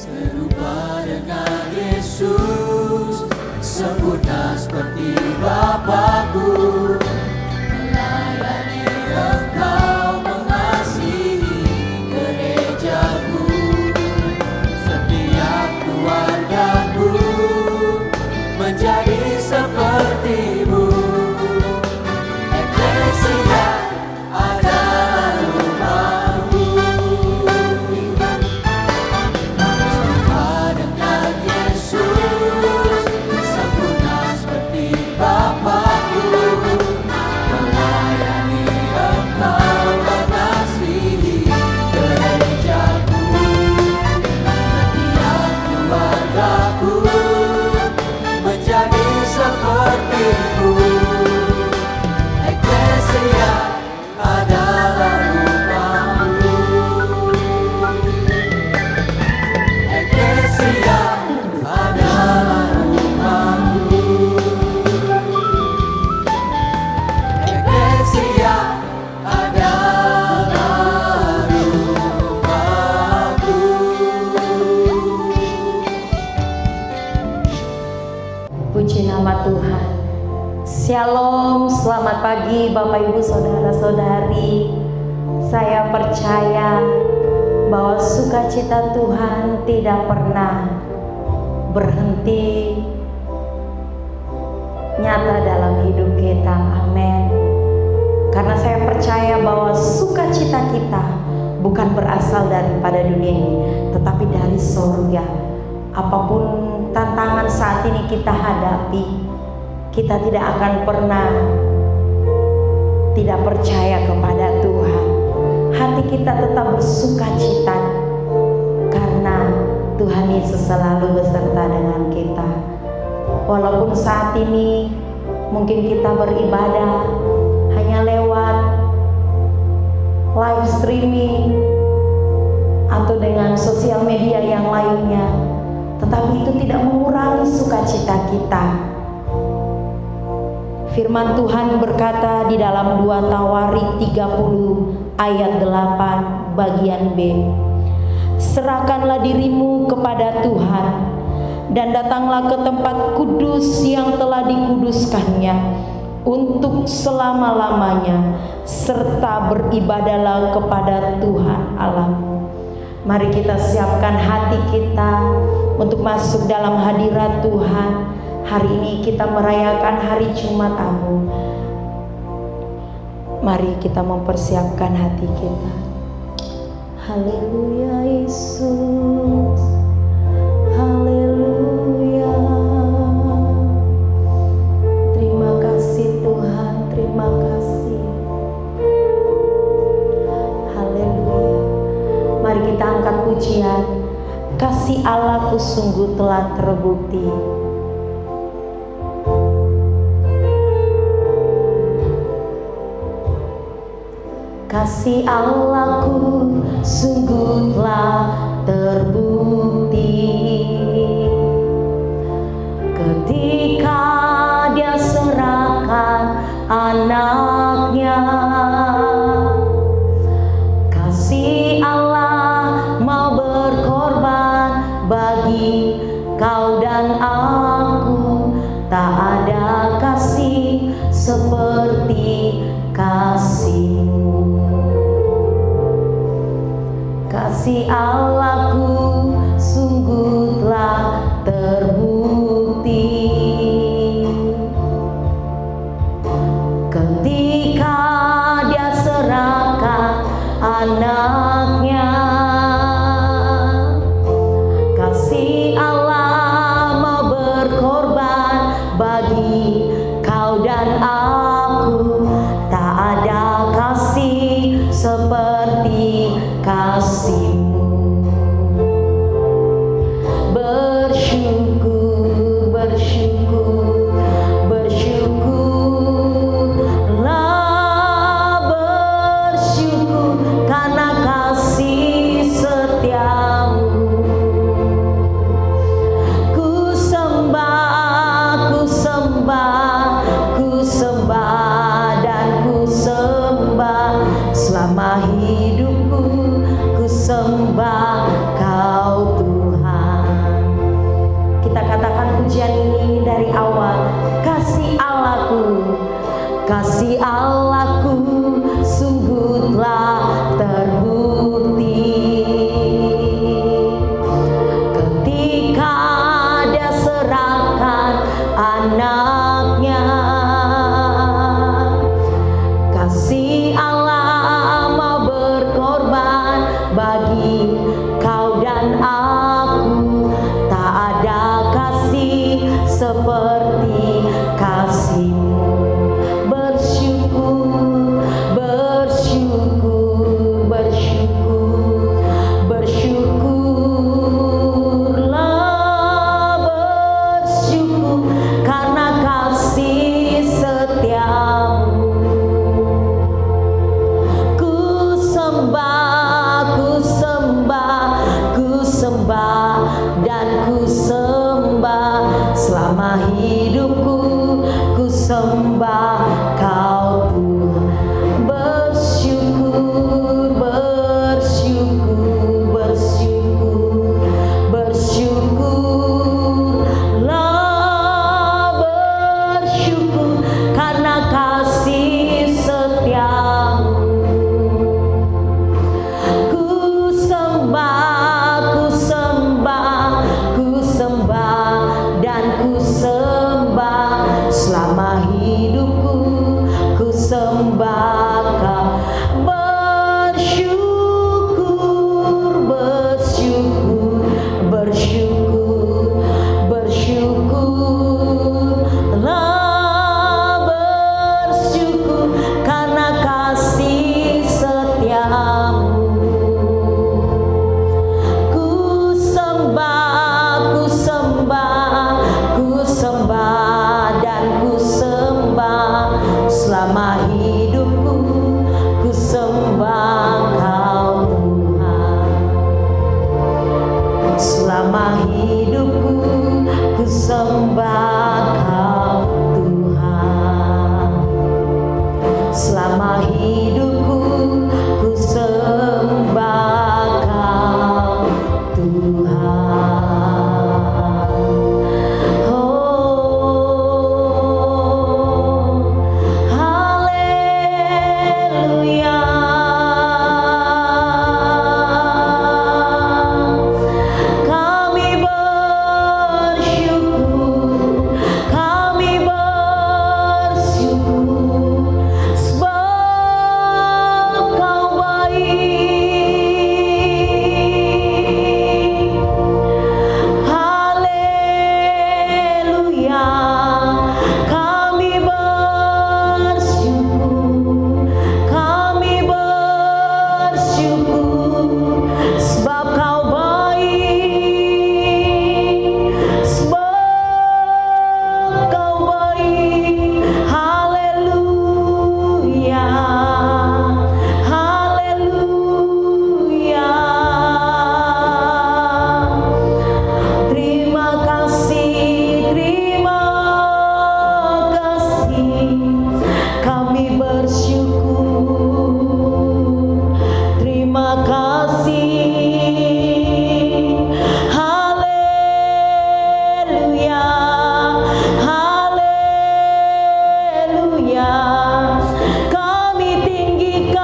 serupa dengan Yesus, sempurna seperti Bapa-Ku, melayani Engkau, mengasihi gereja-Ku, setiap keluarga-Ku menjadi seperti-Mu. Eklesia adalah rumah-Mu, serupa dengan Yesus, sempurna seperti Bapa-Ku, melayani Engkau, mengasihi gereja-Ku, setiap keluarga-Ku menjadi seperti-Mu. Eklesia adalah rumah-Mu, Eklesia adalah rumah-Mu, Eklesia adalah rumah-Ku. Puji nama Tuhan. Shalom, selamat pagi Bapak Ibu Saudara-saudari. Saya percaya bahwa sukacita Tuhan tidak pernah berhenti nyata dalam hidup kita. Amin. Karena saya percaya bahwa sukacita kita bukan berasal daripada dunia ini, tetapi dari surga. Apapun tantangan saat ini kita hadapi, kita tidak akan pernah tidak percaya kepada Tuhan. Hati kita tetap bersukacita karena Tuhan Yesus selalu beserta dengan kita. Walaupun saat ini mungkin kita beribadah hanya lewat live streaming atau dengan sosial media yang lainnya, tetapi itu tidak mengurangi sukacita kita. Firman Tuhan berkata di dalam 2 Tawarik 30 ayat 8 bagian B, serahkanlah dirimu kepada Tuhan dan datanglah ke tempat kudus yang telah dikuduskannya untuk selama-lamanya, serta beribadahlah kepada Tuhan Allahmu. Mari kita siapkan hati kita untuk masuk dalam hadirat Tuhan. Hari ini kita merayakan hari Jumat Agung. Mari kita mempersiapkan hati kita. Haleluya Yesus, haleluya. Terima kasih Tuhan, terima kasih. Haleluya. Mari kita angkat pujian. Kasih Allahku sungguh telah terbukti. Kasih Allahku sungguh telah terbukti ketika Dia serahkan anaknya. Kasih Allah mau berkorban bagi kau dan aku. Tak ada kasih seperti kasih-Mu. Kasih Allahku sungguh telah terbukti ketika Dia serahkan anaknya. Kasih Allah mau berkorban bagi kau dan aku. Tak ada kasih seperti kasih-Mu. dan ku sembah selama hidupku, ku sembah Kau Tuhan. Bersyukur, bersyukur, bersyukur, bersyukurlah, bersyukur karena kasih setiamu. Ku sembah, ku sembah, ku sembah dan ku sembah selama hidupku, ku sembah Kau. Bersyukur, bersyukur, bersyukur, bersyukurlah, bersyukur karena kasih setiamu. Ku sembah, ku sembah, ku sembah dan ku sembah selama hidupku, ku sembah Kau Tuhan. Selama hidupku, ku sembah Kau Tuhan. Selama hidupku, ku sembah Kau Tuhan. Oh, haleluya. Kami bersyukur, kami bersyukur sebab Kau baik. Haleluya. Kami bersyukur, kami bersyukur sebab Kau baik, sebab Kau baik. Haleluya, haleluya. Terima kasih, terima kasih. Kami bersyukur. Terima kasih. Haleluya, haleluya. Kami tinggikan,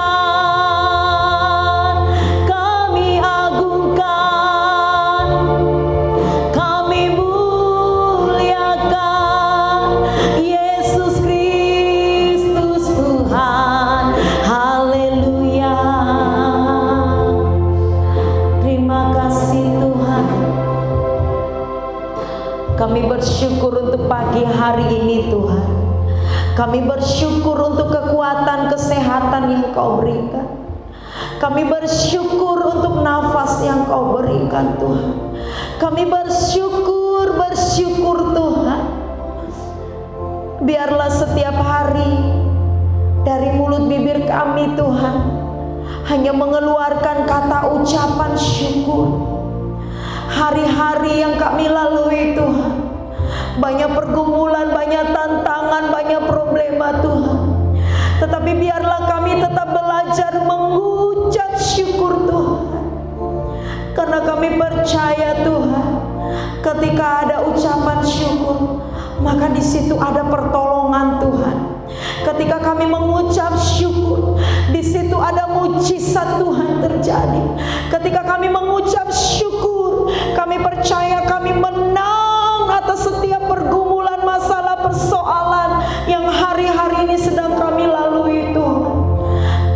kami agungkan, kami muliakan Yesus Kristus Tuhan. Haleluya. Terima kasih Tuhan. Kami bersyukur untuk pagi hari ini Tuhan. Kami bersyukur untuk kekuatan, kesehatan yang Kau berikan. Kami bersyukur untuk nafas yang Kau berikan Tuhan. Kami bersyukur, bersyukur Tuhan. Biarlah setiap hari dari mulut bibir kami Tuhan hanya mengeluarkan kata ucapan syukur. Hari-hari yang kami lalui Tuhan, banyak pergumulan, banyak tantangan, banyak problema Tuhan. Tetapi biarlah kami tetap belajar mengucap syukur Tuhan. Karena kami percaya Tuhan, ketika ada ucapan syukur, maka di situ ada pertolongan Tuhan. Ketika kami mengucap syukur, di situ ada mujizat Tuhan terjadi. Ketika kami mengucap syukur, kami percaya kami menang atas setiap pergumulan, masalah, persoalan yang hari-hari ini sedang kami lalui Tuhan.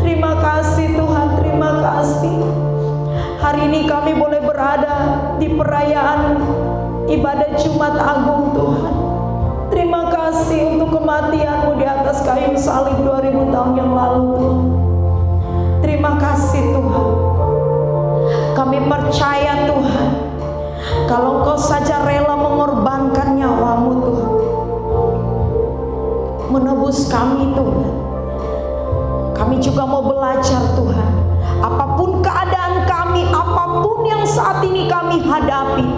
Terima kasih Tuhan, terima kasih. Hari ini kami boleh berada di perayaan ibadah Jumat Agung Tuhan. Terima kasih untuk kematian-Mu di atas kayu salib 2000 tahun yang lalu Tuhan. Terima kasih Tuhan. Kami percaya Tuhan, kalau Engkau saja rela mengorbankan nyawa-Mu Tuhan, menebus kami Tuhan. Kami juga mau belajar Tuhan, apapun keadaan kami, apapun yang saat ini kami hadapi,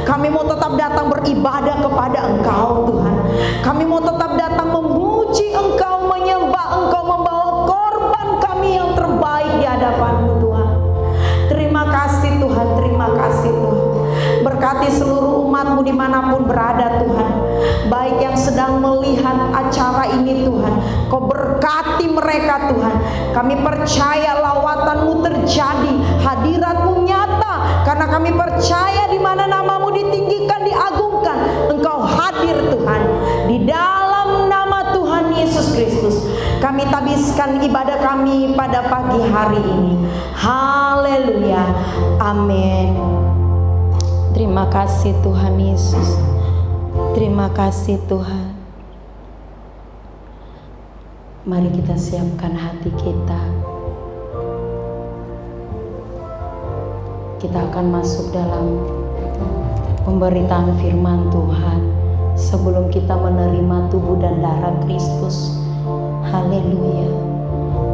kami mau tetap datang beribadah kepada Engkau Tuhan. Kami mau tetap datang memuji Engkau, menyembah Engkau, membawa korban kami yang terbaik di hadapan-Mu Tuhan. Terima kasih Tuhan, terima kasih Tuhan. Berkati seluruh umat-Mu dimanapun berada Tuhan, baik yang sedang melihat acara ini Tuhan, Kau berkati mereka Tuhan. Kami percaya lawatan-Mu terjadi, hadirat-Mu nyata, karena kami percaya di mana nama-Mu ditinggikan, diagungkan, Engkau hadir Tuhan. Di dalam nama Tuhan Yesus Kristus kami tabiskan ibadah kami pada pagi hari ini. Haleluya, amin. Terima kasih Tuhan Yesus. Terima kasih Tuhan. Mari kita siapkan hati kita. Kita akan masuk dalam pemberitaan firman Tuhan sebelum kita menerima tubuh dan darah Kristus. Haleluya.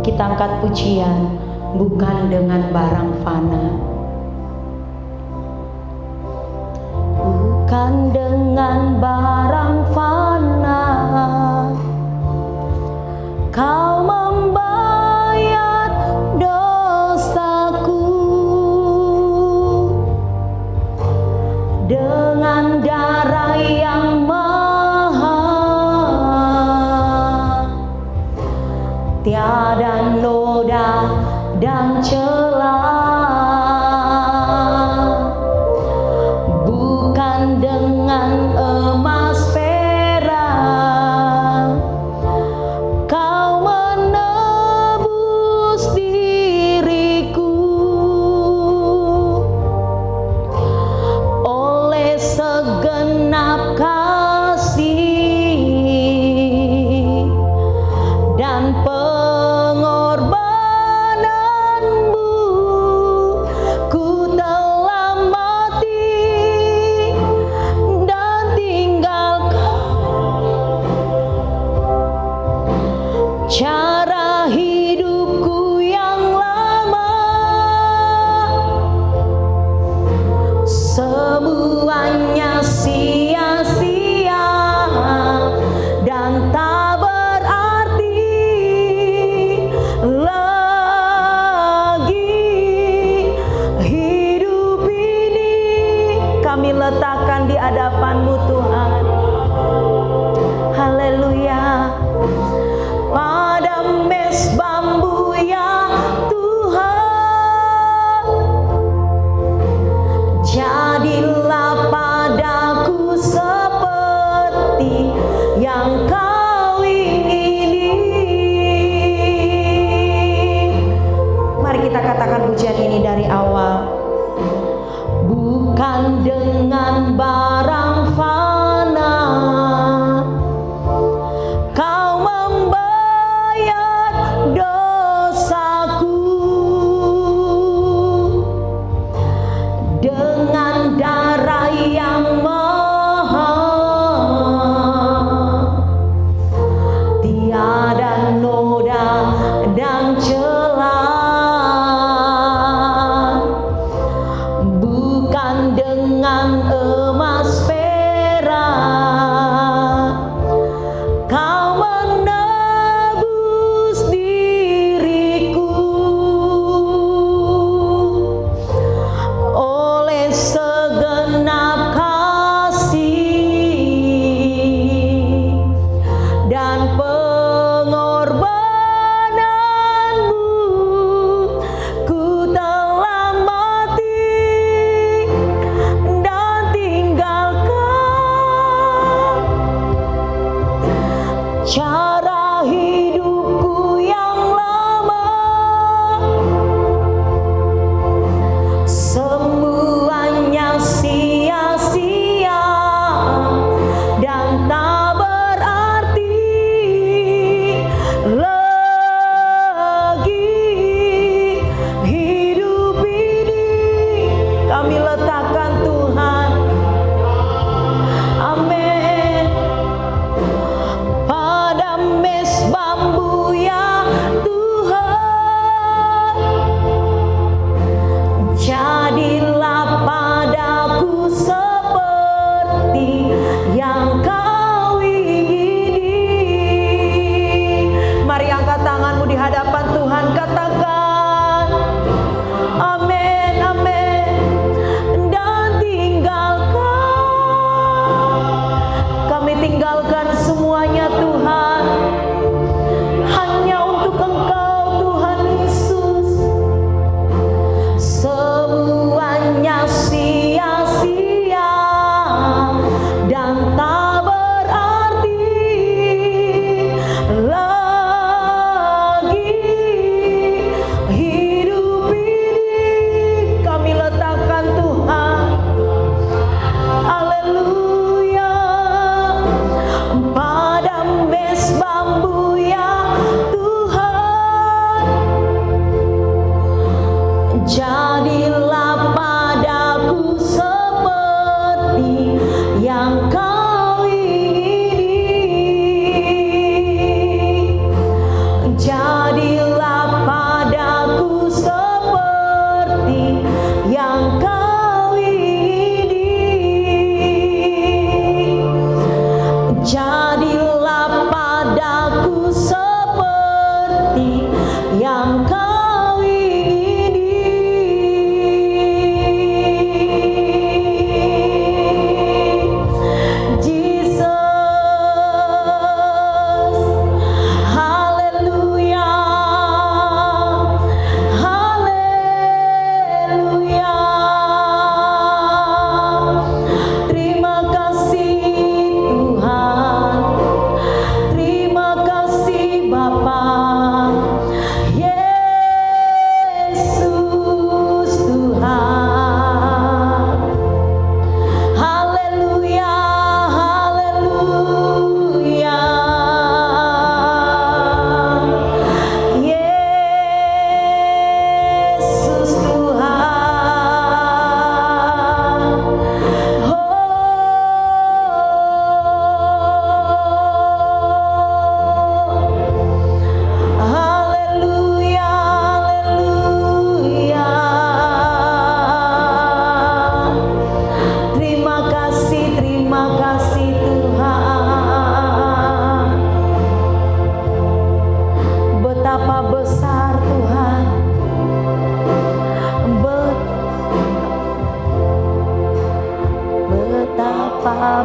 Kita angkat pujian, bukan dengan barang fana. Bukan dengan barang fana Kau membayar dosaku, dengan darah yang mahal, tiada noda dan celah. Bukan dengan emas perak Kau menebus diriku, oleh segenap kasih dan pengorbananmu, ku telah mati dan tinggalkan cara hidupku yang lama. Semuanya sia-sia dan tak berarti lagi. Hidup ini kami letakkan di hadapan-Mu Tuhan. Haleluya. Pada mes bambu ya Tuhan, jadilah padaku seperti yang Kau ingini. Mari kita katakan pujian ini dari awal. Bukan dengan barang fana Kau membayar dosaku, dengan darah yang mahal, tiada noda dan celah. Bukan dengan emas perak Kau menebus diriku, oleh segenap kasih dan pengorbananmu, ku telah mati dan tinggalkan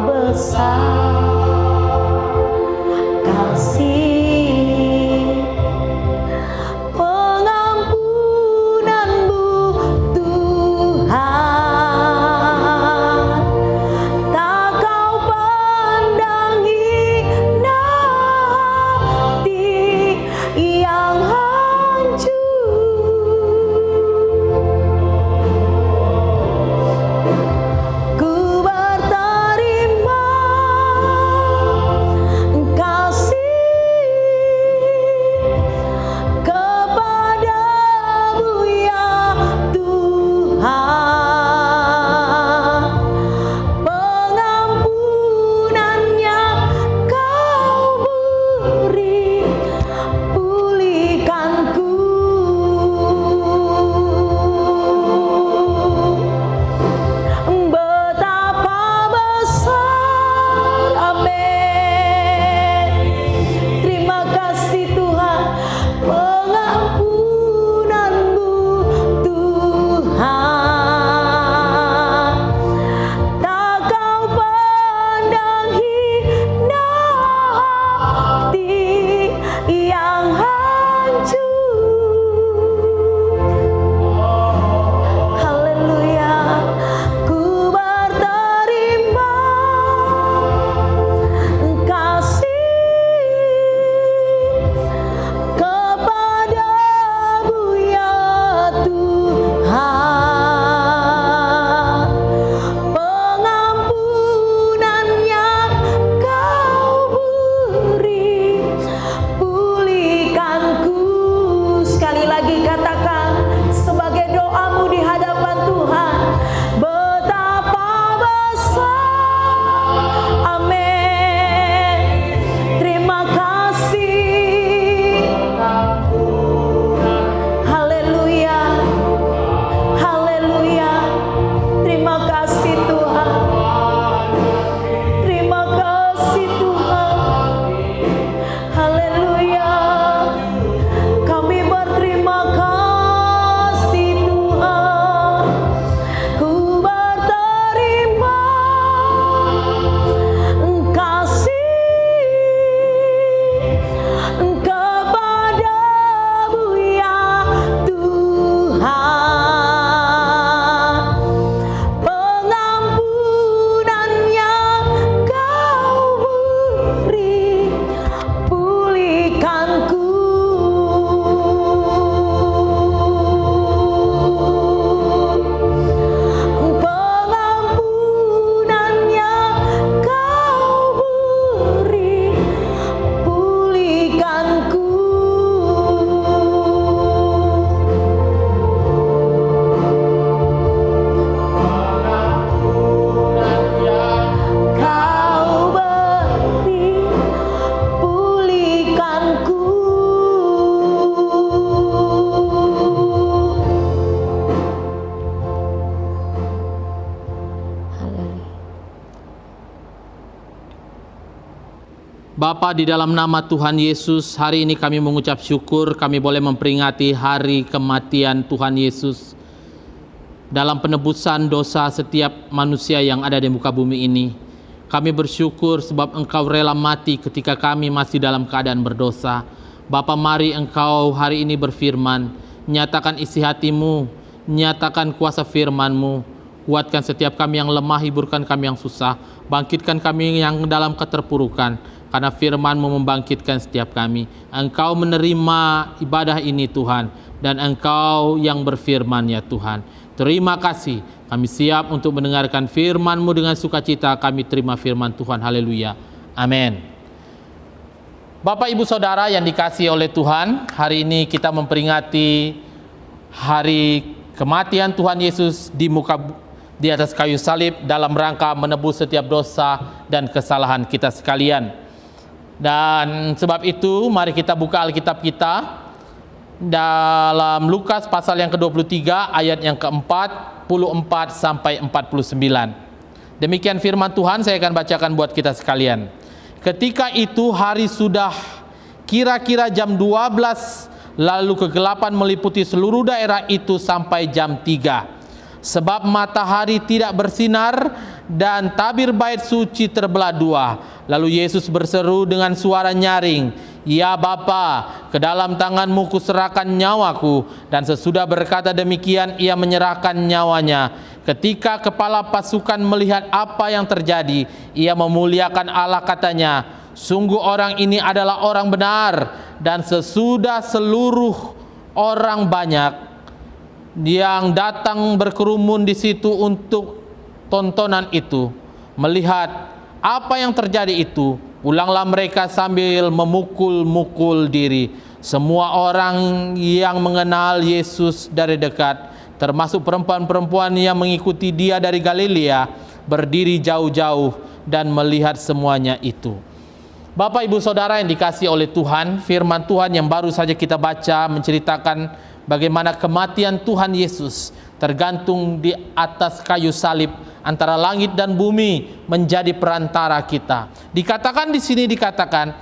besar kasih pengampunan-Mu Tuhan, tak Kau pandang hina hati yang hancur. Ku berterima Bapa, di dalam nama Tuhan Yesus, hari ini kami mengucap syukur kami boleh memperingati hari kematian Tuhan Yesus dalam penebusan dosa setiap manusia yang ada di muka bumi ini. Kami bersyukur sebab Engkau rela mati ketika kami masih dalam keadaan berdosa. Bapa, mari Engkau hari ini berfirman, nyatakan isi hati-Mu, nyatakan kuasa firman-Mu, kuatkan setiap kami yang lemah, hiburkan kami yang susah, bangkitkan kami yang dalam keterpurukan. Karena firman-Mu membangkitkan setiap kami. Engkau menerima ibadah ini Tuhan, dan Engkau yang berfirman ya Tuhan. Terima kasih, kami siap untuk mendengarkan firman-Mu dengan sukacita. Kami terima firman Tuhan, haleluya, amin. Bapak Ibu Saudara yang dikasihi oleh Tuhan, hari ini kita memperingati hari kematian Tuhan Yesus di atas kayu salib dalam rangka menebus setiap dosa dan kesalahan kita sekalian. Dan sebab itu mari kita buka Alkitab kita dalam Lukas pasal yang ke-23 ayat yang ke-44 sampai 49. Demikian firman Tuhan, saya akan bacakan buat kita sekalian. Ketika itu hari sudah kira-kira jam 12, lalu kegelapan meliputi seluruh daerah itu sampai jam 3. Sebab matahari tidak bersinar dan tabir bait suci terbelah dua. Lalu Yesus berseru dengan suara nyaring, "Ya Bapa, ke dalam tangan-Mu kuserahkan nyawaku." Dan sesudah berkata demikian, ia menyerahkan nyawanya. Ketika kepala pasukan melihat apa yang terjadi, ia memuliakan Allah, katanya, "Sungguh orang ini adalah orang benar." Dan sesudah seluruh orang banyak yang datang berkerumun di situ untuk tontonan itu, melihat apa yang terjadi itu, pulanglah mereka sambil memukul-mukul diri. Semua orang yang mengenal Yesus dari dekat, termasuk perempuan-perempuan yang mengikuti Dia dari Galilea, berdiri jauh-jauh dan melihat semuanya itu. Bapak, Ibu, Saudara yang dikasihi oleh Tuhan, firman Tuhan yang baru saja kita baca menceritakan bagaimana kematian Tuhan Yesus tergantung di atas kayu salib antara langit dan bumi menjadi perantara kita. Dikatakan di sini, dikatakan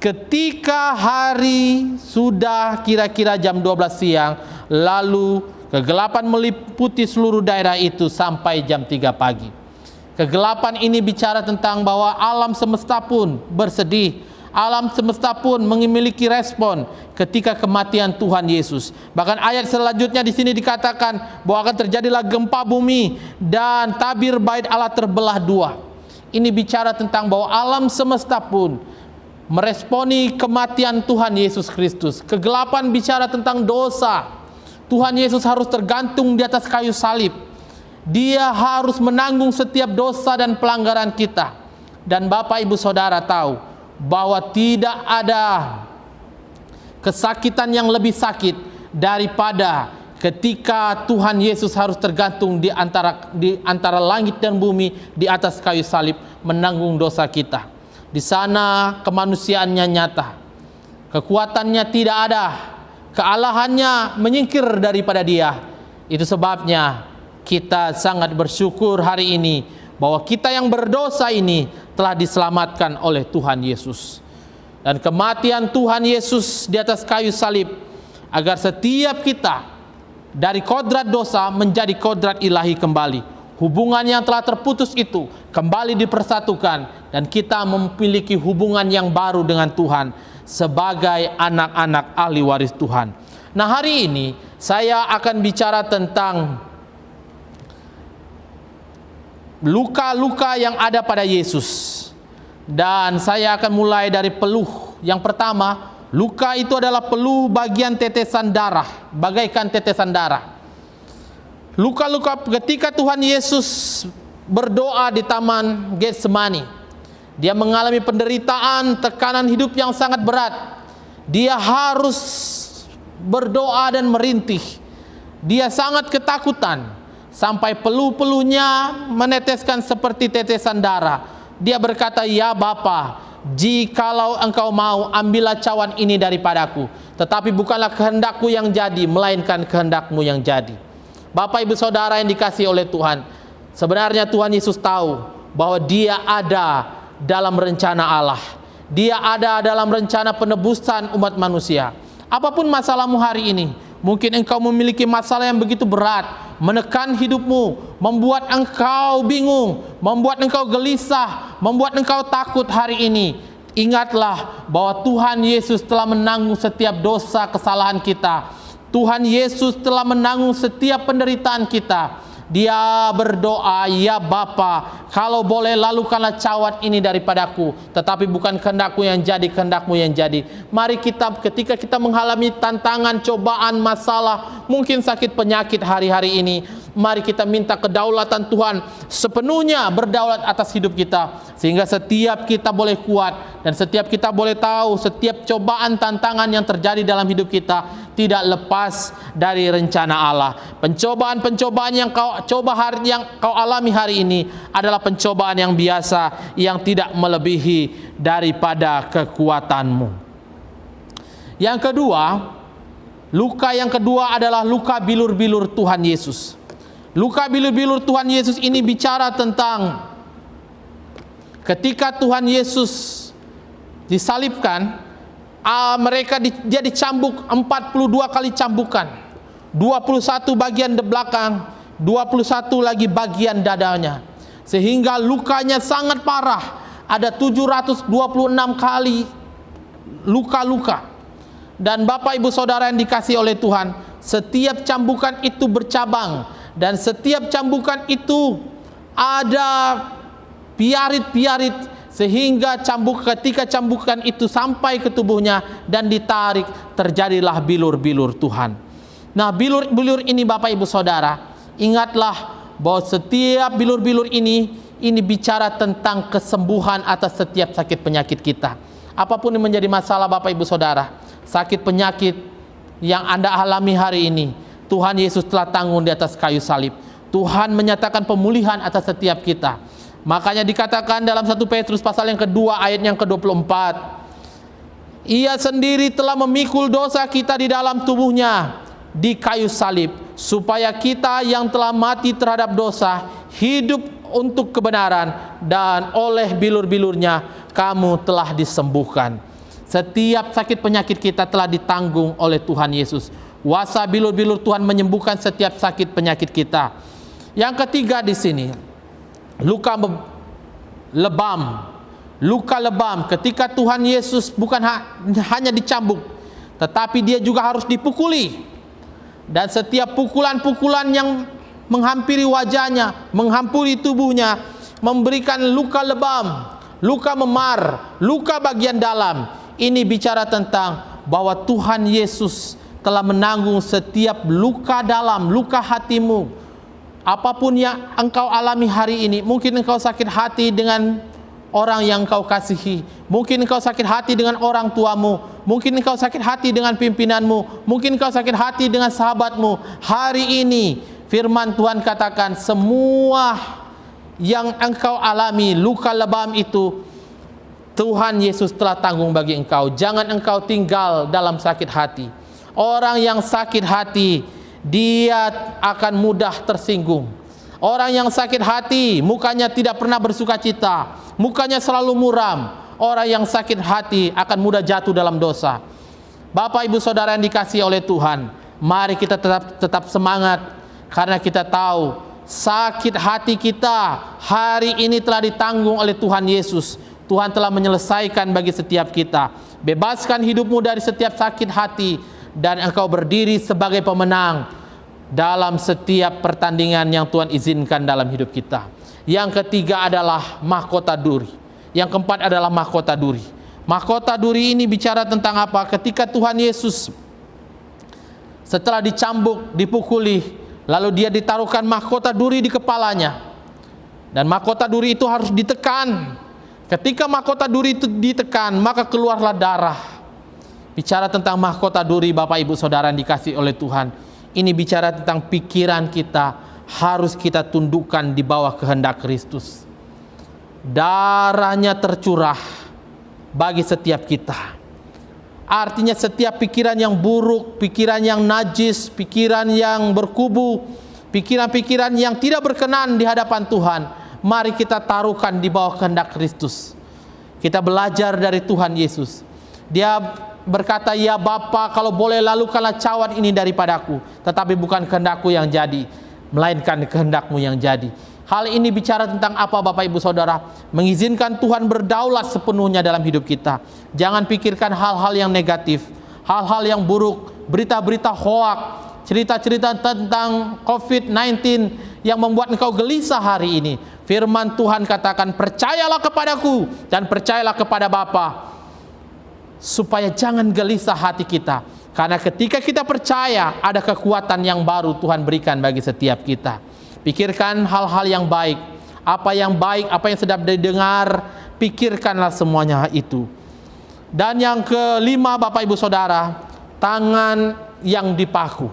ketika hari sudah kira-kira jam 12 siang, lalu kegelapan meliputi seluruh daerah itu sampai jam 3 pagi. Kegelapan ini bicara tentang bahwa alam semesta pun bersedih. Alam semesta pun memiliki respon ketika kematian Tuhan Yesus. Bahkan ayat selanjutnya di sini dikatakan bahwa akan terjadilah gempa bumi dan tabir bait Allah terbelah dua. Ini bicara tentang bahwa alam semesta pun meresponi kematian Tuhan Yesus Kristus. Kegelapan bicara tentang dosa. Tuhan Yesus harus tergantung di atas kayu salib. Dia harus menanggung setiap dosa dan pelanggaran kita. Dan Bapak, Ibu, Saudara tahu bahwa tidak ada kesakitan yang lebih sakit daripada ketika Tuhan Yesus harus tergantung di antara langit dan bumi di atas kayu salib menanggung dosa kita. Di sana kemanusiaannya nyata, kekuatannya tidak ada, kealahannya menyingkir daripada Dia. Itu sebabnya kita sangat bersyukur hari ini bahwa kita yang berdosa ini telah diselamatkan oleh Tuhan Yesus. Dan kematian Tuhan Yesus di atas kayu salib agar setiap kita dari kodrat dosa menjadi kodrat ilahi kembali. Hubungan yang telah terputus itu kembali dipersatukan dan kita memiliki hubungan yang baru dengan Tuhan sebagai anak-anak ahli waris Tuhan. Nah, hari ini saya akan bicara tentang luka-luka yang ada pada Yesus. Dan saya akan mulai dari peluh. Yang pertama, luka itu adalah peluh bagian tetesan darah, bagaikan tetesan darah. Luka-luka ketika Tuhan Yesus berdoa di Taman Getsemani, Dia mengalami penderitaan, tekanan hidup yang sangat berat. Dia harus berdoa dan merintih. Dia sangat ketakutan sampai peluh-peluhnya meneteskan seperti tetesan darah. Dia berkata, "Ya Bapa, jikalau Engkau mau, ambillah cawan ini daripadaku. Tetapi bukanlah kehendakku yang jadi, melainkan kehendak-Mu yang jadi." Bapak, Ibu, Saudara yang dikasihi oleh Tuhan, sebenarnya Tuhan Yesus tahu bahwa Dia ada dalam rencana Allah. Dia ada dalam rencana penebusan umat manusia. Apapun masalahmu hari ini, mungkin engkau memiliki masalah yang begitu berat, menekan hidupmu, membuat engkau bingung, membuat engkau gelisah, membuat engkau takut hari ini. Ingatlah bahwa Tuhan Yesus telah menanggung setiap dosa kesalahan kita. Tuhan Yesus telah menanggung setiap penderitaan kita. Dia berdoa, "Ya Bapa, kalau boleh lalukanlah cawan ini daripadaku, tetapi bukan kehendakku yang jadi, kehendak-Mu yang jadi." Mari kita, ketika kita mengalami tantangan, cobaan, masalah, mungkin sakit penyakit hari-hari ini, mari kita minta kedaulatan Tuhan sepenuhnya berdaulat atas hidup kita, sehingga setiap kita boleh kuat dan setiap kita boleh tahu setiap cobaan, tantangan yang terjadi dalam hidup kita tidak lepas dari rencana Allah. Pencobaan-pencobaan yang kau alami hari ini adalah pencobaan yang biasa, yang tidak melebihi daripada kekuatanmu. Yang kedua, luka yang kedua adalah luka bilur-bilur Tuhan Yesus. Luka bilur-bilur Tuhan Yesus ini bicara tentang ketika Tuhan Yesus disalibkan, dia dicambuk 42 kali cambukan, 21 bagian belakang, 21 lagi bagian dadanya. sehingga lukanya sangat parah. Ada 726 kali luka-luka. Dan Bapak Ibu Saudara yang dikasihi oleh Tuhan, setiap cambukan itu bercabang, dan setiap cambukan itu ada piarit-piarit, sehingga ketika cambukan itu sampai ke tubuhnya dan ditarik, terjadilah bilur-bilur Tuhan. Nah, bilur-bilur ini Bapak Ibu Saudara, ingatlah bahwa setiap bilur-bilur ini bicara tentang kesembuhan atas setiap sakit penyakit kita. Apapun yang menjadi masalah Bapak Ibu Saudara, sakit penyakit yang Anda alami hari ini, Tuhan Yesus telah tanggung di atas kayu salib. Tuhan menyatakan pemulihan atas setiap kita. Makanya dikatakan dalam 1 Petrus pasal yang kedua ayat yang ke-24, Ia sendiri telah memikul dosa kita di dalam tubuhnya di kayu salib, supaya kita yang telah mati terhadap dosa hidup untuk kebenaran, dan oleh bilur-bilurnya kamu telah disembuhkan. Setiap sakit penyakit kita telah ditanggung oleh Tuhan Yesus. Kuasa bilur-bilur Tuhan menyembuhkan setiap sakit penyakit kita. Yang ketiga di sini, luka lebam. Luka lebam, ketika Tuhan Yesus bukan hanya dicambuk, tetapi dia juga harus dipukuli. Dan setiap pukulan-pukulan yang menghampiri wajahnya, menghampiri tubuhnya, memberikan luka lebam, luka memar, luka bagian dalam. Ini bicara tentang bahwa Tuhan Yesus telah menanggung setiap luka dalam, luka hatimu. Apapun yang engkau alami hari ini, mungkin engkau sakit hati dengan orang yang engkau kasihi, mungkin engkau sakit hati dengan orang tuamu, mungkin engkau sakit hati dengan pimpinanmu, mungkin engkau sakit hati dengan sahabatmu. Hari ini firman Tuhan katakan, semua yang engkau alami, luka lebam itu, Tuhan Yesus telah tanggung bagi engkau. Jangan engkau tinggal dalam sakit hati. Orang yang sakit hati, dia akan mudah tersinggung. Orang yang sakit hati, mukanya tidak pernah bersuka cita, mukanya selalu muram. Orang yang sakit hati akan mudah jatuh dalam dosa. Bapak Ibu Saudara yang dikasihi oleh Tuhan, mari kita tetap semangat, karena kita tahu sakit hati kita hari ini telah ditanggung oleh Tuhan Yesus. Tuhan telah menyelesaikan bagi setiap kita. Bebaskan hidupmu dari setiap sakit hati, dan engkau berdiri sebagai pemenang dalam setiap pertandingan yang Tuhan izinkan dalam hidup kita. Yang ketiga adalah mahkota duri. Yang keempat adalah mahkota duri. Mahkota duri ini bicara tentang apa? Ketika Tuhan Yesus setelah dicambuk, dipukuli, lalu dia ditaruhkan mahkota duri di kepalanya. Dan mahkota duri itu harus ditekan. Ketika mahkota duri itu ditekan, maka keluarlah darah. Bicara tentang mahkota duri, Bapak Ibu Saudara yang dikasihi oleh Tuhan, ini bicara tentang pikiran kita harus kita tundukkan di bawah kehendak Kristus. Darahnya tercurah bagi setiap kita. Artinya setiap pikiran yang buruk, pikiran yang najis, pikiran yang berkubu, pikiran-pikiran yang tidak berkenan di hadapan Tuhan, mari kita taruhkan di bawah kehendak Kristus. Kita belajar dari Tuhan Yesus. Dia berkata, ya Bapa, kalau boleh lalukanlah cawan ini daripadaku, tetapi bukan kehendakku yang jadi, melainkan kehendakmu yang jadi. Hal ini bicara tentang apa Bapak Ibu Saudara? Mengizinkan Tuhan berdaulat sepenuhnya dalam hidup kita. Jangan pikirkan hal-hal yang negatif, hal-hal yang buruk, berita-berita hoak, cerita-cerita tentang COVID-19 yang membuat engkau gelisah hari ini. Firman Tuhan katakan, percayalah kepadaku dan percayalah kepada Bapa, supaya jangan gelisah hati kita. Karena ketika kita percaya, ada kekuatan yang baru Tuhan berikan bagi setiap kita. Pikirkan hal-hal yang baik, apa yang sedap didengar, pikirkanlah semuanya itu. Dan yang kelima Bapak Ibu Saudara, tangan yang dipaku.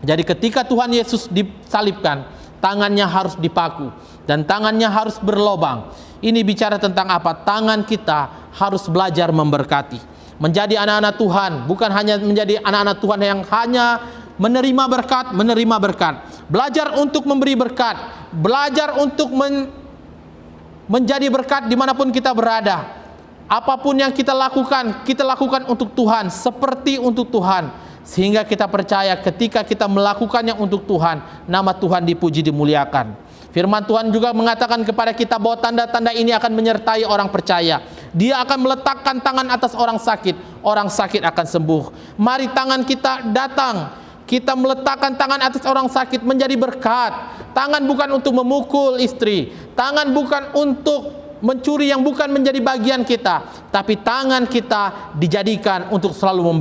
Jadi ketika Tuhan Yesus disalibkan, tangannya harus dipaku dan tangannya harus berlobang. Ini bicara tentang apa? Tangan kita harus belajar memberkati. Menjadi anak-anak Tuhan, bukan hanya menjadi anak-anak Tuhan yang hanya menerima berkat. Belajar untuk memberi berkat. Belajar untuk menjadi berkat dimanapun kita berada. Apapun yang kita lakukan untuk Tuhan, seperti untuk Tuhan. sehingga kita percaya ketika kita melakukannya untuk Tuhan, nama Tuhan dipuji, dimuliakan. Firman Tuhan juga mengatakan kepada kita bahwa tanda-tanda ini akan menyertai orang percaya. Dia akan meletakkan tangan atas orang sakit akan sembuh. Mari tangan kita datang, kita meletakkan tangan atas orang sakit menjadi berkat. Tangan bukan untuk memukul istri, tangan bukan untuk mencuri yang bukan menjadi bagian kita, tapi tangan kita dijadikan untuk selalu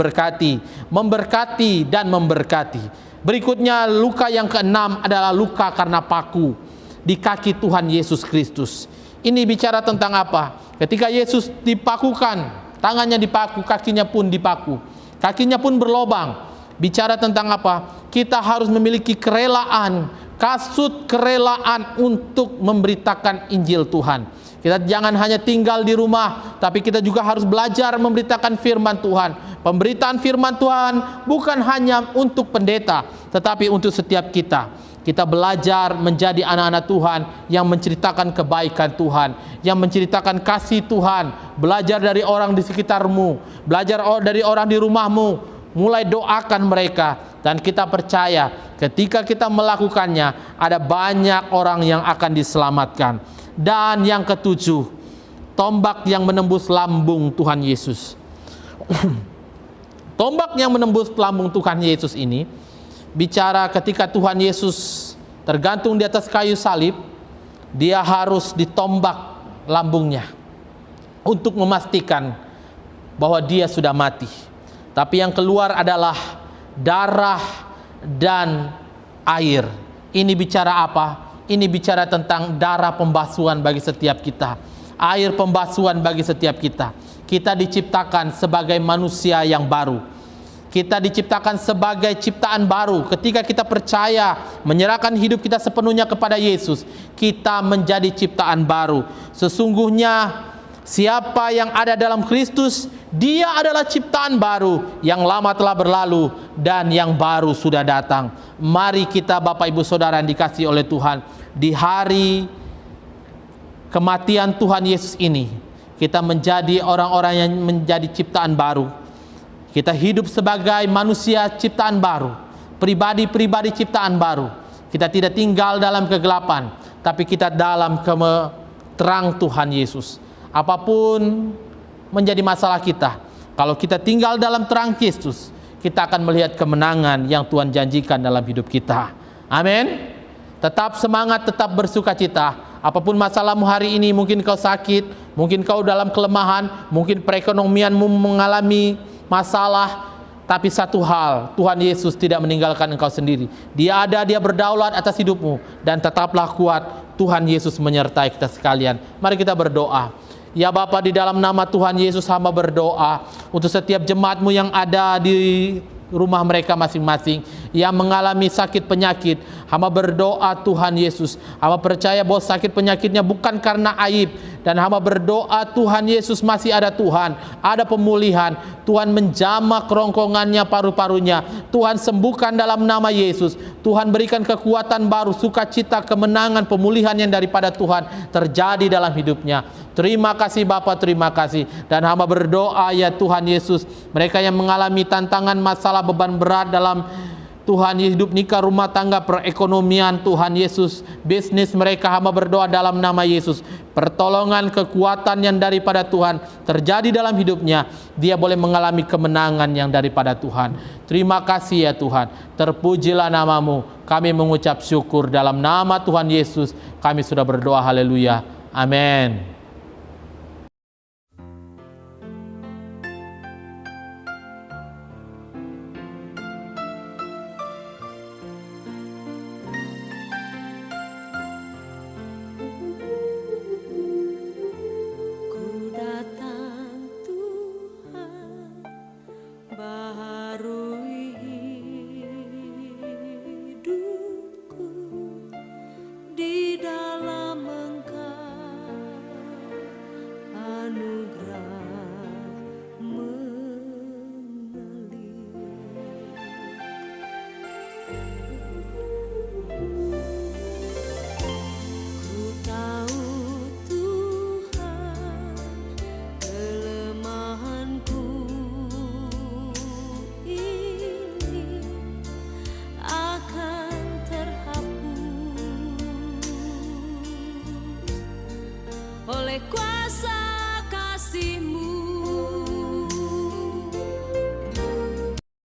memberkati dan memberkati. Berikutnya, luka yang keenam adalah luka karena paku di kaki Tuhan Yesus Kristus. Ini bicara tentang apa? Ketika Yesus dipakukan, tangannya dipaku, kakinya pun dipaku, kakinya pun berlobang. Bicara tentang apa? Kita harus memiliki kerelaan, kasut kerelaan untuk memberitakan Injil Tuhan. Kita jangan hanya tinggal di rumah, tapi kita juga harus belajar memberitakan firman Tuhan. Pemberitaan firman Tuhan bukan hanya untuk pendeta, tetapi untuk setiap kita. Kita belajar menjadi anak-anak Tuhan yang menceritakan kebaikan Tuhan, yang menceritakan kasih Tuhan. Belajar dari orang di sekitarmu, belajar dari orang di rumahmu, mulai doakan mereka. Dan kita percaya ketika kita melakukannya, ada banyak orang yang akan diselamatkan. Dan yang ketujuh, tombak yang menembus lambung Tuhan Yesus. Tombak yang menembus lambung Tuhan Yesus ini bicara ketika Tuhan Yesus tergantung di atas kayu salib, dia harus ditombak lambungnya untuk memastikan bahwa dia sudah mati. Tapi yang keluar adalah darah dan air. Ini bicara apa? Ini bicara tentang darah pembasuhan bagi setiap kita, air pembasuhan bagi setiap kita. Kita diciptakan sebagai manusia yang baru. Kita diciptakan sebagai ciptaan baru. Ketika kita percaya, menyerahkan hidup kita sepenuhnya kepada Yesus, kita menjadi ciptaan baru. Sesungguhnya siapa yang ada dalam Kristus, dia adalah ciptaan baru. Yang lama telah berlalu dan yang baru sudah datang. Mari kita, Bapak Ibu Saudara yang dikasihi oleh Tuhan, di hari kematian Tuhan Yesus ini, kita menjadi orang-orang yang menjadi ciptaan baru. Kita hidup sebagai manusia ciptaan baru, pribadi-pribadi ciptaan baru. Kita tidak tinggal dalam kegelapan, tapi kita dalam terang Tuhan Yesus. Apapun menjadi masalah kita, kalau kita tinggal dalam terang Kristus, kita akan melihat kemenangan yang Tuhan janjikan dalam hidup kita. Amin. Tetap semangat, tetap bersukacita. Apapun masalahmu hari ini, mungkin kau sakit, mungkin kau dalam kelemahan, mungkin perekonomianmu mengalami masalah, tapi satu hal, Tuhan Yesus tidak meninggalkan engkau sendiri. Dia ada, dia berdaulat atas hidupmu, dan tetaplah kuat. Tuhan Yesus menyertai kita sekalian. Mari kita berdoa. Ya Bapa, di dalam nama Tuhan Yesus hamba berdoa untuk setiap jemaatmu yang ada di rumah mereka masing-masing yang mengalami sakit penyakit. Hamba berdoa Tuhan Yesus, hamba percaya bahwa sakit penyakitnya bukan karena aib, dan hamba berdoa Tuhan Yesus masih ada Tuhan, ada pemulihan. Tuhan menjamah kerongkongannya, paru-parunya, Tuhan sembuhkan dalam nama Yesus. Tuhan berikan kekuatan baru, sukacita, kemenangan, pemulihan yang daripada Tuhan terjadi dalam hidupnya. Terima kasih Bapa, terima kasih. Dan hamba berdoa ya Tuhan Yesus, mereka yang mengalami tantangan, masalah, beban berat dalam Tuhan, hidup nikah, rumah tangga, perekonomian, Tuhan Yesus, bisnis mereka, hamba berdoa dalam nama Yesus, pertolongan, kekuatan yang daripada Tuhan terjadi dalam hidupnya. Dia boleh mengalami kemenangan yang daripada Tuhan. Terima kasih ya Tuhan, terpujilah namamu. Kami mengucap syukur dalam nama Tuhan Yesus. Kami sudah berdoa, haleluya, amin. Di dalam Engkau oleh kuasa kasih-Mu.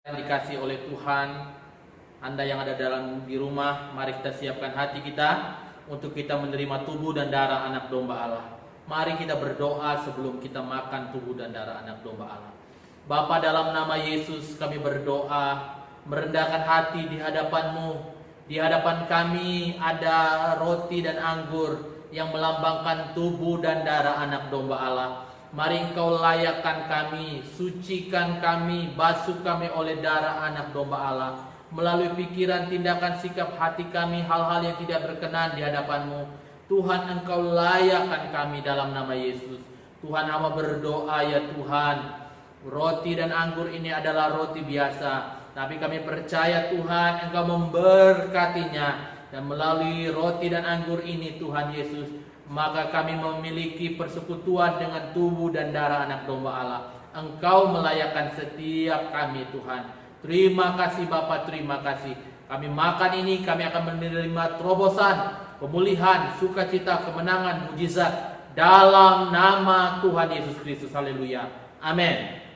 Yang dikasih oleh Tuhan, Anda yang ada di rumah, mari kita siapkan hati kita untuk kita menerima tubuh dan darah anak domba Allah. Mari kita berdoa sebelum kita makan tubuh dan darah anak domba Allah. Bapa, dalam nama Yesus kami berdoa, merendahkan hati di hadapan-Mu. Di hadapan kami ada roti dan anggur yang melambangkan tubuh dan darah anak domba Allah. Mari Engkau layakkan kami, sucikan kami, basuh kami oleh darah anak domba Allah. Melalui pikiran, tindakan, sikap hati kami, hal-hal yang tidak berkenan di hadapan-Mu. Tuhan, Engkau layakkan kami dalam nama Yesus. Tuhan, hamba berdoa ya Tuhan, roti dan anggur ini adalah roti biasa, tapi kami percaya Tuhan Engkau memberkatinya, dan melalui roti dan anggur ini Tuhan Yesus, maka kami memiliki persekutuan dengan tubuh dan darah anak domba Allah. Engkau melayakkan setiap kami Tuhan. Terima kasih Bapa, terima kasih. Kami makan ini, kami akan menerima terobosan, pemulihan, sukacita, kemenangan, mujizat dalam nama Tuhan Yesus Kristus. Haleluya. Amin.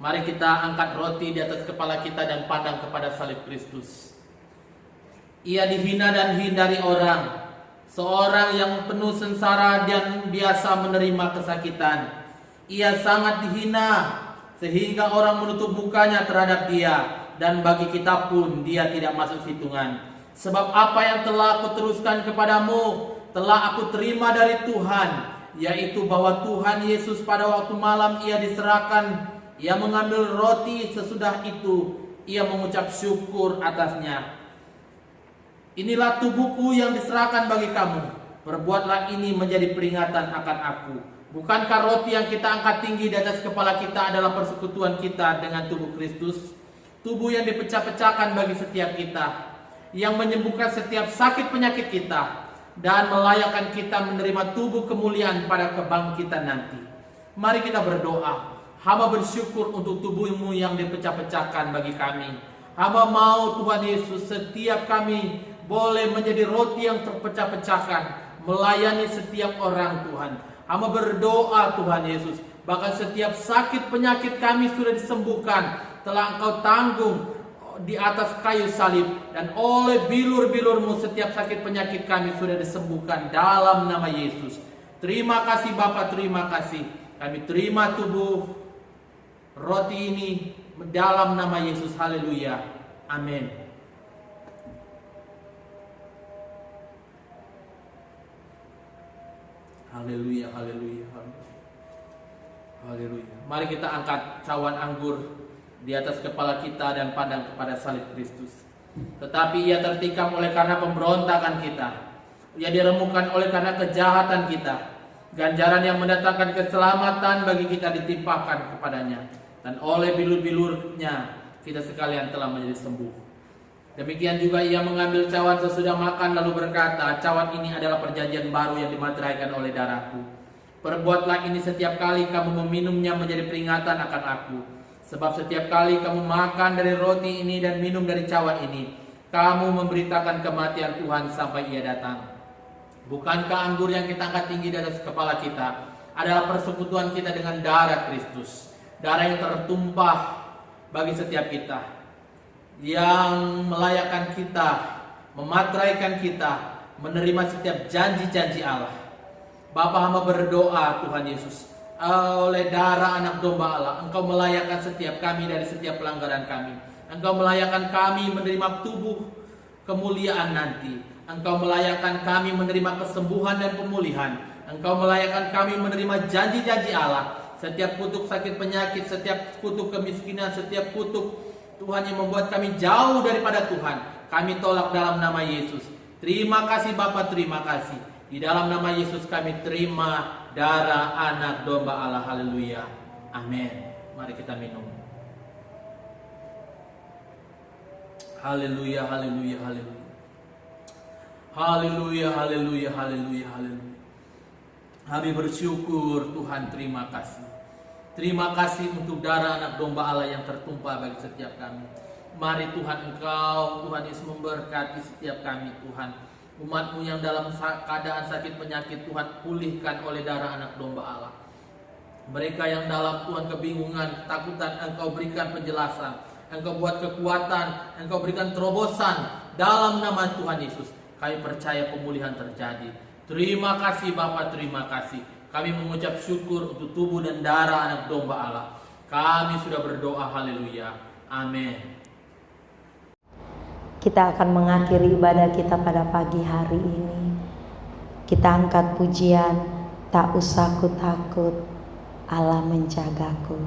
Mari kita angkat roti di atas kepala kita dan pandang kepada salib Kristus. Ia dihina dan dihindari orang, seorang yang penuh sengsara dan biasa menerima kesakitan. Ia sangat dihina sehingga orang menutup mukanya terhadap dia, dan bagi kita pun dia tidak masuk hitungan. Sebab apa yang telah aku teruskan kepadamu telah aku terima dari Tuhan, yaitu bahwa Tuhan Yesus pada waktu malam ia diserahkan, ia mengambil roti, sesudah itu ia mengucap syukur atasnya. Inilah tubuhku yang diserahkan bagi kamu. Perbuatlah ini menjadi peringatan akan aku. Bukankah roti yang kita angkat tinggi di atas kepala kita adalah persekutuan kita dengan tubuh Kristus? Tubuh yang dipecah-pecahkan bagi setiap kita, yang menyembuhkan setiap sakit penyakit kita, dan melayakkan kita menerima tubuh kemuliaan pada kebangkitan nanti. Mari kita berdoa. Hamba bersyukur untuk tubuh-Mu yang dipecah-pecahkan bagi kami. Hamba mau Tuhan Yesus, setiap kami boleh menjadi roti yang terpecah-pecahkan, melayani setiap orang Tuhan. Hamba berdoa Tuhan Yesus, bahkan setiap sakit penyakit kami sudah disembuhkan, telah Engkau tanggung di atas kayu salib, dan oleh bilur-bilur-Mu setiap sakit penyakit kami sudah disembuhkan dalam nama Yesus. Terima kasih Bapa, terima kasih. Kami terima tubuh roti ini dalam nama Yesus. Haleluya. Amin. Haleluya, haleluya, haleluya. Haleluya. Mari kita angkat cawan anggur di atas kepala kita dan pandang kepada salib Kristus. Tetapi ia tertikam oleh karena pemberontakan kita. Ia diremukkan oleh karena kejahatan kita. Ganjaran yang mendatangkan keselamatan bagi kita ditimpakan kepadanya, dan oleh bilur-bilurnya kita sekalian telah menjadi sembuh. Demikian juga ia mengambil cawan sesudah makan lalu berkata, cawan ini adalah perjanjian baru yang dimateraikan oleh darahku. Perbuatlah ini setiap kali kamu meminumnya menjadi peringatan akan aku. Sebab setiap kali kamu makan dari roti ini dan minum dari cawan ini, kamu memberitakan kematian Tuhan sampai ia datang. Bukankah anggur yang kita angkat tinggi di atas kepala kita adalah persekutuan kita dengan darah Kristus, darah yang tertumpah bagi setiap kita, yang melayakkan kita, memateraikan kita, menerima setiap janji-janji Allah. Bapa, hamba berdoa Tuhan Yesus, oleh darah anak domba Allah, Engkau melayakkan setiap kami dari setiap pelanggaran kami. Engkau melayakkan kami menerima tubuh kemuliaan nanti. Engkau melayakkan kami menerima kesembuhan dan pemulihan. Engkau melayakkan kami menerima janji-janji Allah. Setiap kutuk sakit penyakit, setiap kutuk kemiskinan, setiap kutuk Tuhan yang membuat kami jauh daripada Tuhan, kami tolak dalam nama Yesus. Terima kasih Bapa, terima kasih. Di dalam nama Yesus kami terima darah anak domba Allah. Haleluya. Amin. Mari kita minum. Haleluya, haleluya, haleluya. Haleluya, haleluya, haleluya, haleluya. Kami bersyukur Tuhan, terima kasih. Terima kasih untuk darah anak domba Allah yang tertumpah bagi setiap kami. Mari Tuhan Engkau, Tuhan Yesus, memberkati setiap kami, Tuhan. Umat-Mu yang dalam keadaan sakit penyakit, Tuhan pulihkan oleh darah anak domba Allah. Mereka yang dalam, Tuhan, kebingungan, ketakutan, Engkau berikan penjelasan, Engkau buat kekuatan, Engkau berikan terobosan dalam nama Tuhan Yesus. Kami percaya pemulihan terjadi. Terima kasih Bapa, terima kasih. Kami mengucap syukur untuk tubuh dan darah anak domba Allah. Kami sudah berdoa, haleluya. Amin. Kita akan mengakhiri ibadah kita pada pagi hari ini. Kita angkat pujian, tak usah ku takut, Allah menjagaku.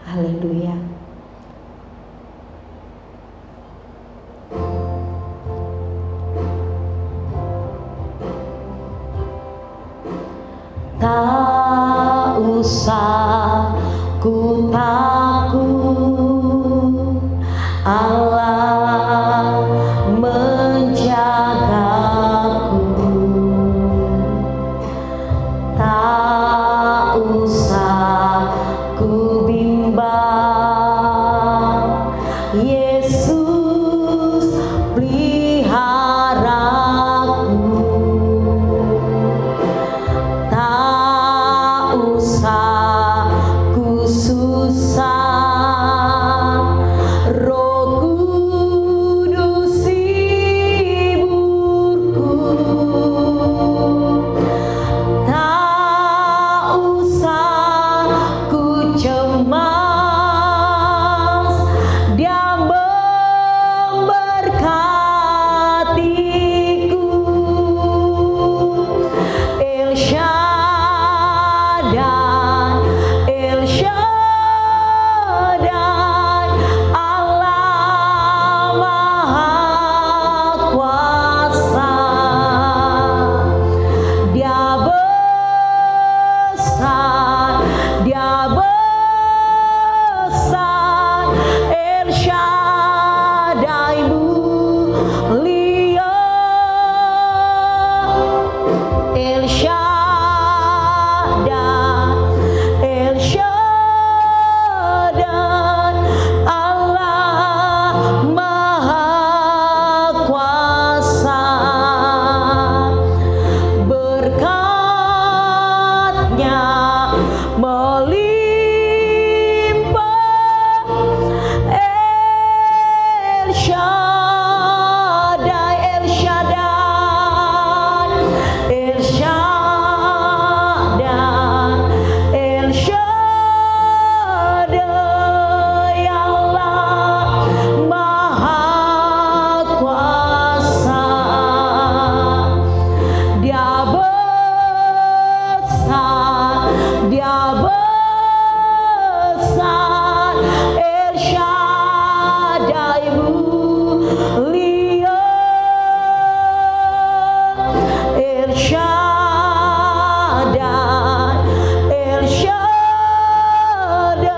Haleluya. Tak usah ku takut, Allah menjagaku. Tak usah ku bimbang, Yesus peliharaku. Tak usah ku susah, Roh Kudus hiburku. Tak usah ku cemas, Dia memberkatiku. El Shaddai, El Shaddai, Allah Maha Kuasa. Dia besar, Dia besar, El Shaddai mulia, El Shaddai, El Shaddai, Allah Maha Kuasa. Berkat-Nya melimpah, El Shaddai, El Shaddai, El Shaddai, El Shaddai, Allah Maha Kuasa. Dia besar, Dia besar, El Shaddai mulia, El Shaddai, El Shaddai,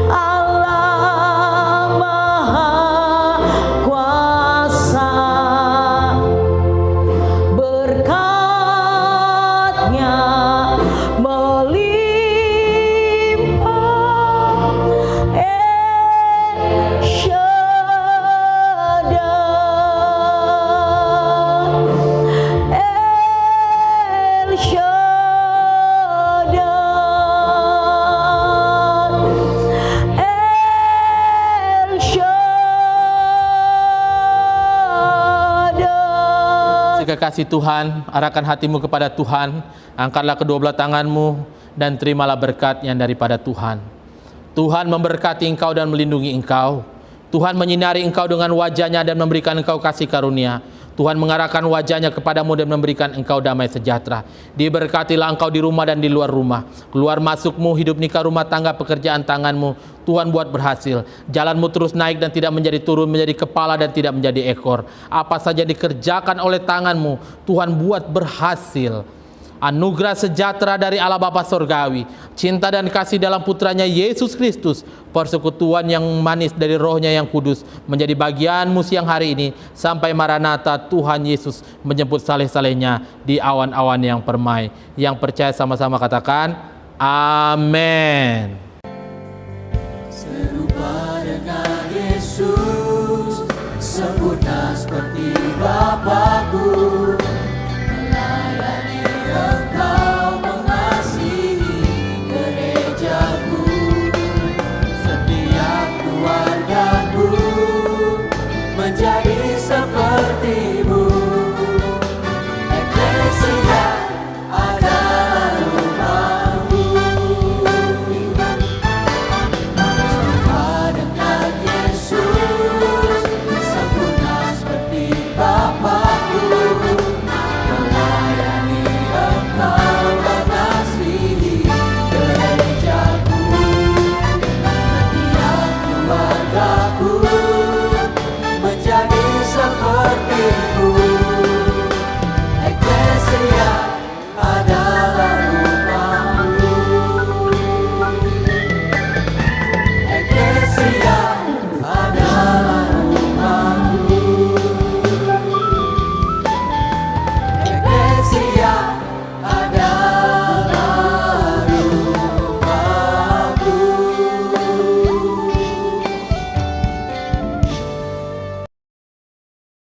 Allah Maha Kuasa. Berkat-Nya melimpah, El Shaddai, El Shaddai, El Shaddai. Kekasih Tuhan, arahkan hatimu kepada Tuhan, angkatlah kedua belah tanganmu dan terimalah berkat yang daripada Tuhan. Tuhan memberkati engkau dan melindungi engkau. Tuhan menyinari engkau dengan wajah-Nya dan memberikan engkau kasih karunia. Tuhan mengarahkan wajah-Nya kepadamu dan memberikan engkau damai sejahtera. Diberkatilah engkau di rumah dan di luar rumah. Keluar masukmu, hidup nikah, rumah tangga, pekerjaan tanganmu, Tuhan buat berhasil. Jalanmu terus naik dan tidak menjadi turun, menjadi kepala dan tidak menjadi ekor. Apa saja dikerjakan oleh tanganmu, Tuhan buat berhasil. anugerah sejahtera dari Allah Bapa Sorgawi, cinta dan kasih dalam putranya Yesus Kristus, persekutuan yang manis dari Rohnya yang kudus menjadi bagianmu siang hari ini sampai Maranatha Tuhan Yesus menjemput saleh-salehnya di awan-awan yang permai. Yang percaya sama-sama katakan amin.